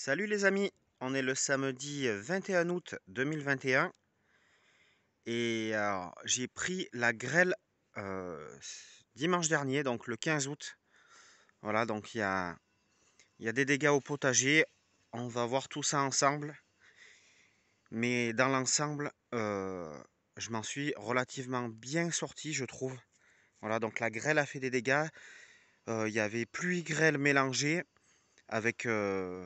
Salut les amis, on est le samedi 21 août 2021 et j'ai pris la grêle dimanche dernier, donc le 15 août. Voilà, donc il y a des dégâts au potager, on va voir tout ça ensemble, mais dans l'ensemble, je m'en suis relativement bien sorti, je trouve. Voilà, donc la grêle a fait des dégâts, il y avait pluie grêle mélangée avec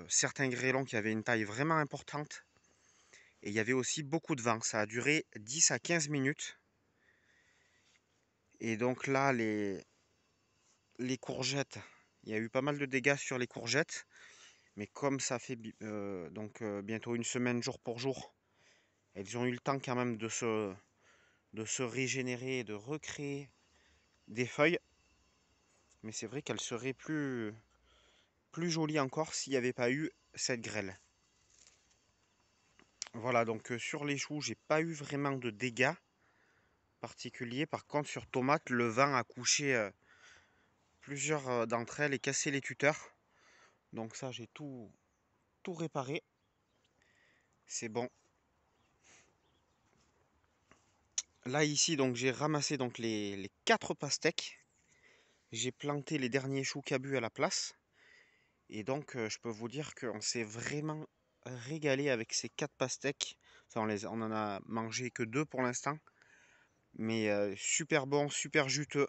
certains grêlons qui avaient une taille vraiment importante. Et il y avait aussi beaucoup de vent. Ça a duré 10 à 15 minutes. Et donc là, les courgettes, il y a eu pas mal de dégâts sur les courgettes. Mais comme ça fait bientôt une semaine jour pour jour, elles ont eu le temps quand même de se régénérer et de recréer des feuilles. Mais c'est vrai qu'elles seraient plus jolies encore s'il n'y avait pas eu cette grêle. Voilà, donc sur les choux, j'ai pas eu vraiment de dégâts particuliers. Par contre, sur tomates, le vent a couché plusieurs d'entre elles et cassé les tuteurs. Donc ça, j'ai tout réparé. C'est bon. Là, ici, donc j'ai ramassé donc les 4 pastèques. J'ai planté les derniers choux cabus à la place. Et donc, je peux vous dire qu'on s'est vraiment régalé avec ces 4 pastèques. Enfin, on en a mangé que 2 pour l'instant. Mais super bon, super juteux.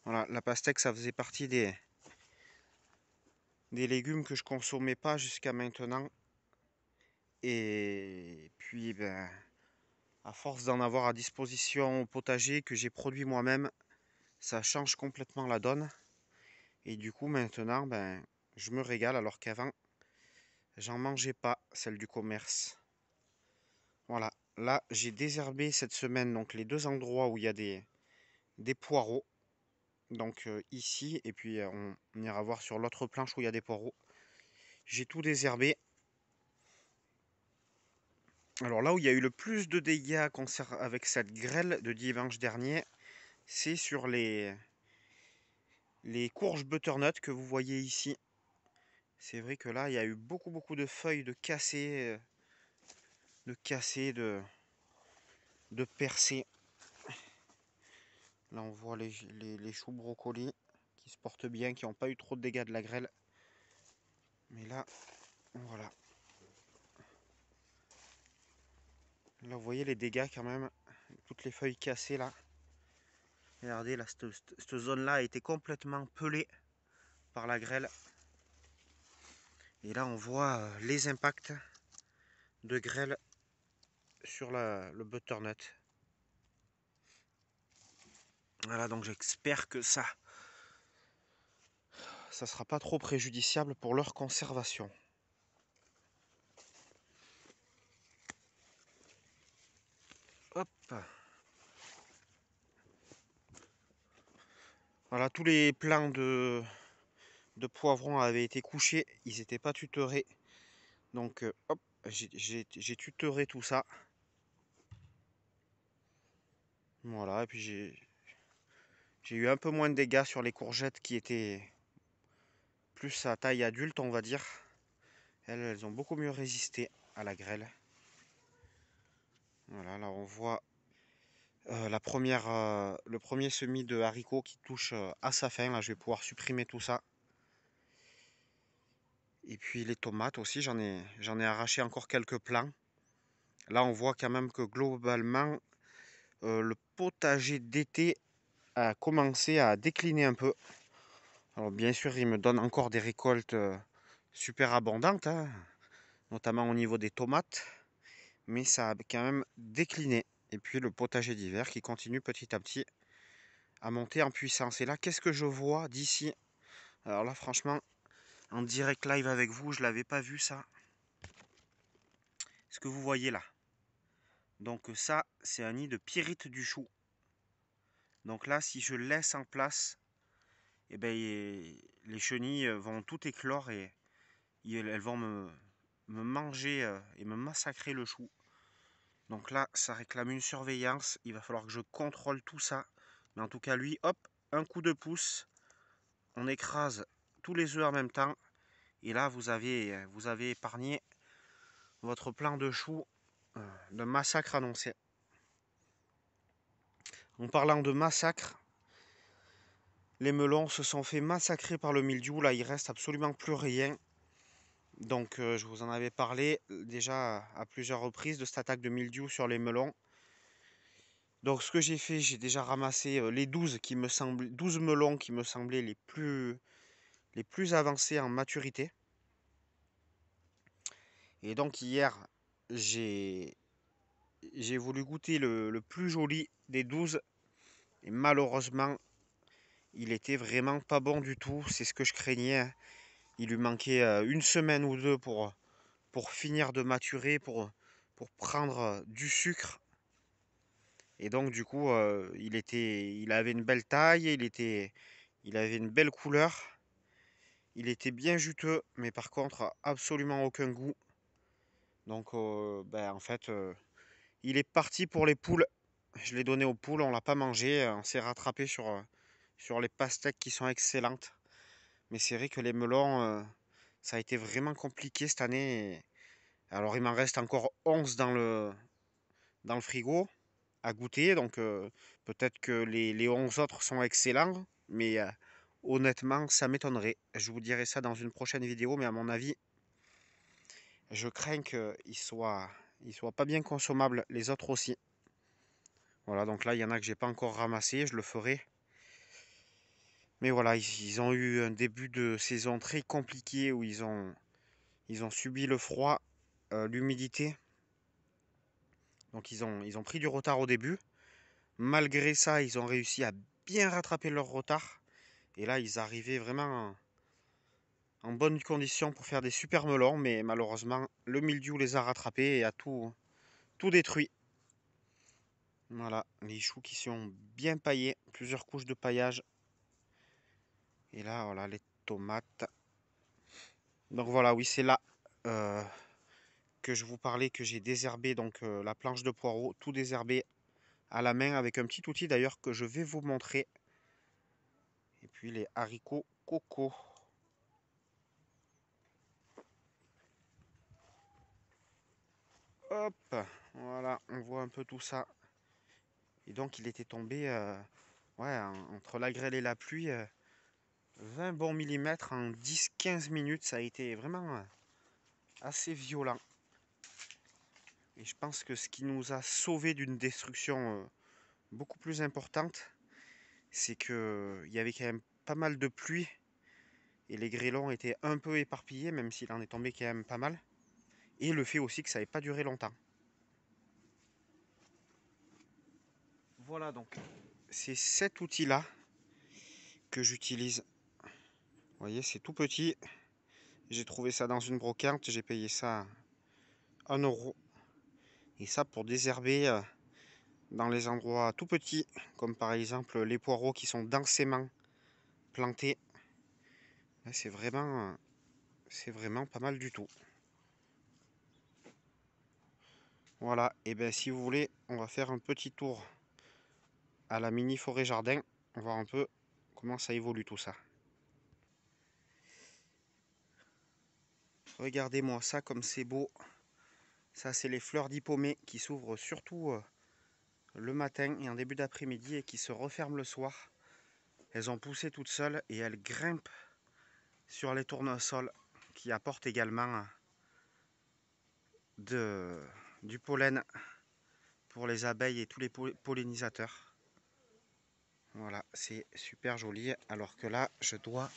Voilà, la pastèque, ça faisait partie des légumes que je consommais pas jusqu'à maintenant. Et puis, ben, à force d'en avoir à disposition au potager que j'ai produit moi-même, ça change complètement la donne. Et du coup, maintenant, ben, je me régale alors qu'avant, j'en mangeais pas, celle du commerce. Voilà, là, j'ai désherbé cette semaine donc les 2 endroits où il y a des poireaux. Donc ici, et puis on ira voir sur l'autre planche où il y a des poireaux. J'ai tout désherbé. Alors là où il y a eu le plus de dégâts avec cette grêle de dimanche dernier, c'est sur les courges butternut que vous voyez ici. C'est vrai que là, il y a eu beaucoup de feuilles de percées. Là, on voit les choux brocolis qui se portent bien, qui n'ont pas eu trop de dégâts de la grêle. Mais là, voilà. Là, vous voyez les dégâts quand même. Toutes les feuilles cassées là. Regardez, là, cette zone-là a été complètement pelée par la grêle. Et là, on voit les impacts de grêle sur le butternut. Voilà, donc j'espère que ça sera pas trop préjudiciable pour leur conservation. Hop. Voilà, tous les plants de poivrons avaient été couchés, ils n'étaient pas tutorés. Donc hop, j'ai tutoré tout ça. Voilà, et puis j'ai eu un peu moins de dégâts sur les courgettes qui étaient plus à taille adulte, on va dire. Elles ont beaucoup mieux résisté à la grêle. Voilà, là on voit le premier semis de haricots qui touche à sa fin. Là, je vais pouvoir supprimer tout ça. Et puis les tomates aussi, j'en ai arraché encore quelques plants. Là, on voit quand même que globalement, le potager d'été a commencé à décliner un peu. Alors bien sûr, il me donne encore des récoltes super abondantes, hein, notamment au niveau des tomates, mais ça a quand même décliné. Et puis le potager d'hiver qui continue petit à petit à monter en puissance. Et là, qu'est-ce que je vois d'ici? Alors là, franchement, en direct live avec vous, je l'avais pas vu ça. Ce que vous voyez là. Donc ça, c'est un nid de pyrite du chou. Donc là, si je laisse en place, eh ben, les chenilles vont tout éclore et elles vont me manger et me massacrer le chou. Donc là, ça réclame une surveillance. Il va falloir que je contrôle tout ça. Mais en tout cas, lui, hop, un coup de pouce. On écrase tous les œufs en même temps. Et là, vous avez épargné votre plan de choux d'un massacre annoncé. En parlant de massacre, les melons se sont fait massacrer par le mildiou. Là, il reste absolument plus rien. Donc, je vous en avais parlé déjà à plusieurs reprises de cette attaque de mildiou sur les melons. Donc, ce que j'ai fait, j'ai déjà ramassé les 12 melons qui me semblaient les plus avancés en maturité. Et donc, hier, j'ai voulu goûter le plus joli des 12. Et malheureusement, il était vraiment pas bon du tout. C'est ce que je craignais. Il lui manquait une semaine ou deux pour finir de maturer, pour prendre du sucre. Et donc du coup, il avait une belle taille, il avait une belle couleur. Il était bien juteux, mais par contre, absolument aucun goût. Donc en fait, il est parti pour les poules. Je l'ai donné aux poules, on l'a pas mangé. On s'est rattrapé sur les pastèques qui sont excellentes. Mais c'est vrai que les melons, ça a été vraiment compliqué cette année. Alors il m'en reste encore 11 dans le frigo à goûter. Donc peut-être que les 11 autres sont excellents. Mais honnêtement, ça m'étonnerait. Je vous dirai ça dans une prochaine vidéo. Mais à mon avis, je crains qu'ils soient pas bien consommables. Les autres aussi. Voilà, donc là, il y en a que j'ai pas encore ramassé. Je le ferai. Mais voilà, ils ont eu un début de saison très compliqué où ils ont subi le froid, l'humidité. Donc ils ont pris du retard au début. Malgré ça, ils ont réussi à bien rattraper leur retard. Et là, ils arrivaient vraiment en bonne condition pour faire des super melons. Mais malheureusement, le mildiou les a rattrapés et a tout détruit. Voilà, les choux qui sont bien paillés. Plusieurs couches de paillage. Et là, voilà, les tomates. Donc voilà, oui, c'est là que je vous parlais que j'ai désherbé donc la planche de poireaux, tout désherbé à la main avec un petit outil d'ailleurs que je vais vous montrer. Et puis les haricots coco. Hop, voilà, on voit un peu tout ça. Et donc il était tombé ouais, entre la grêle et la pluie, 20 bons millimètres en 10-15 minutes. Ça a été vraiment assez violent. Et je pense que ce qui nous a sauvé d'une destruction beaucoup plus importante, c'est qu'il y avait quand même pas mal de pluie. Et les grêlons étaient un peu éparpillés, même s'il en est tombé quand même pas mal. Et le fait aussi que ça n'avait pas duré longtemps. Voilà donc, c'est cet outil-là que j'utilise. Vous voyez, c'est tout petit. J'ai trouvé ça dans une brocante, j'ai payé ça 1 €. Et ça pour désherber dans les endroits tout petits, comme par exemple les poireaux qui sont densément plantés. C'est vraiment pas mal du tout. Voilà, et bien si vous voulez, on va faire un petit tour à la mini forêt jardin, voir un peu comment ça évolue tout ça. Regardez-moi ça comme c'est beau. Ça c'est les fleurs d'hippomée qui s'ouvrent surtout le matin et en début d'après-midi et qui se referment le soir. Elles ont poussé toutes seules et elles grimpent sur les tournesols qui apportent également du pollen pour les abeilles et tous les pollinisateurs. Voilà, c'est super joli. Alors que là, je dois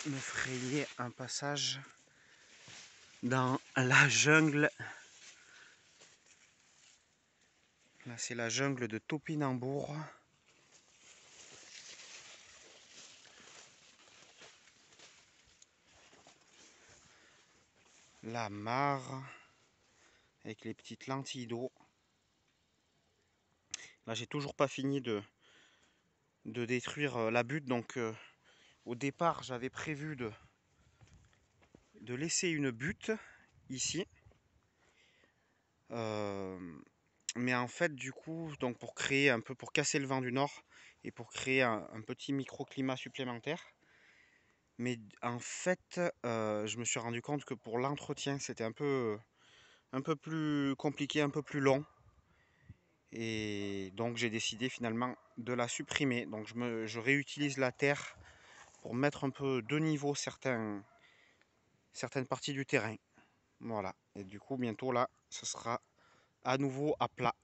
me frayer un passage dans la jungle. Là, c'est la jungle de Topinambour. La mare avec les petites lentilles d'eau. Là, j'ai toujours pas fini de détruire la butte. Donc, au départ, j'avais prévu de laisser une butte ici. Mais en fait, du coup, donc pour créer un peu, pour casser le vent du nord et pour créer un petit microclimat supplémentaire, Mais en fait, je me suis rendu compte que pour l'entretien, c'était un peu plus compliqué, un peu plus long. Et donc j'ai décidé finalement de la supprimer. Donc je réutilise la terre pour mettre un peu de niveau certaines parties du terrain. Voilà. Et du coup, bientôt là, ce sera à nouveau à plat.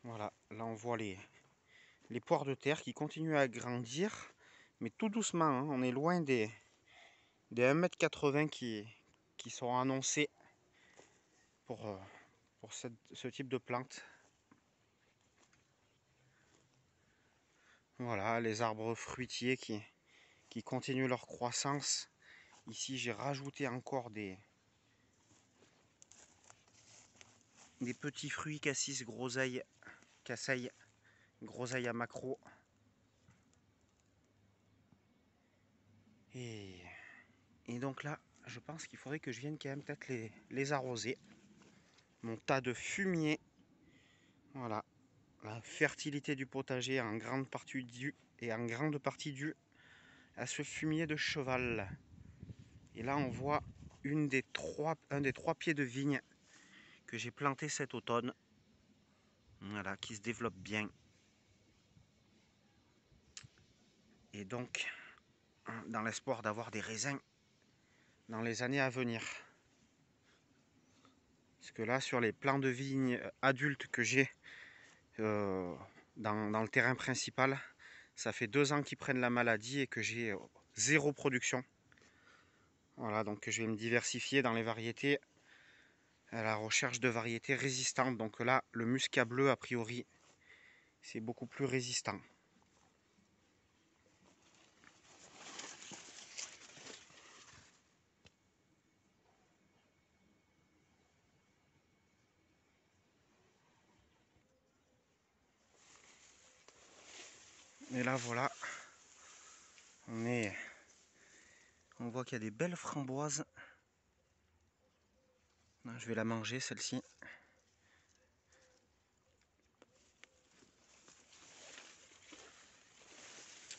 Voilà. Là, on voit les poires de terre qui continuent à grandir, mais tout doucement, hein. On est loin des 1,80 m qui sont annoncés pour ce type de plante. Voilà, les arbres fruitiers qui continuent leur croissance. Ici, j'ai rajouté encore des petits fruits cassis, groseilles, casseilles, groseilles à macro. Et donc là, je pense qu'il faudrait que je vienne quand même peut-être les arroser. Mon tas de fumier. Voilà. La fertilité du potager est en grande partie due à ce fumier de cheval. Et là, on voit un des trois pieds de vigne que j'ai planté cet automne. Voilà, qui se développe bien. Et donc, dans l'espoir d'avoir des raisins dans les années à venir. Parce que là, sur les plants de vigne adultes que j'ai dans le terrain principal, ça fait 2 ans qu'ils prennent la maladie et que j'ai zéro production. Voilà, donc je vais me diversifier dans les variétés à la recherche de variétés résistantes. Donc là, le muscat bleu, a priori, c'est beaucoup plus résistant. Et là, voilà, on voit qu'il y a des belles framboises. Je vais la manger, celle-ci.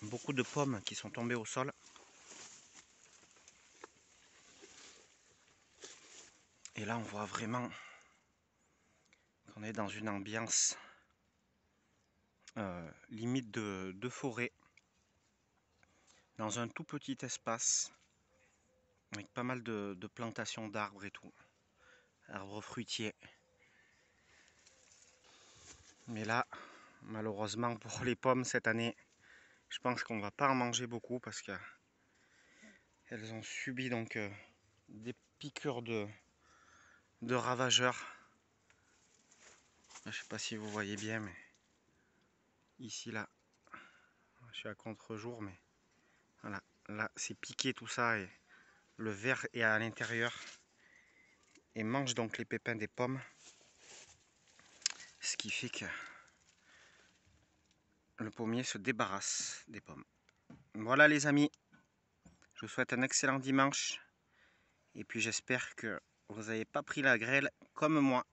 Beaucoup de pommes qui sont tombées au sol. Et là, on voit vraiment qu'on est dans une ambiance limite de forêt, dans un tout petit espace, avec pas mal de plantations d'arbres et tout, arbres fruitiers. Mais là, malheureusement pour les pommes cette année, je pense qu'on va pas en manger beaucoup parce qu'elles ont subi donc des piqûres de ravageurs. Je sais pas si vous voyez bien, mais ici là, je suis à contre-jour, mais voilà, là c'est piqué tout ça et le ver est à l'intérieur et mange donc les pépins des pommes, ce qui fait que le pommier se débarrasse des pommes. Voilà les amis, je vous souhaite un excellent dimanche et puis j'espère que vous n'avez pas pris la grêle comme moi.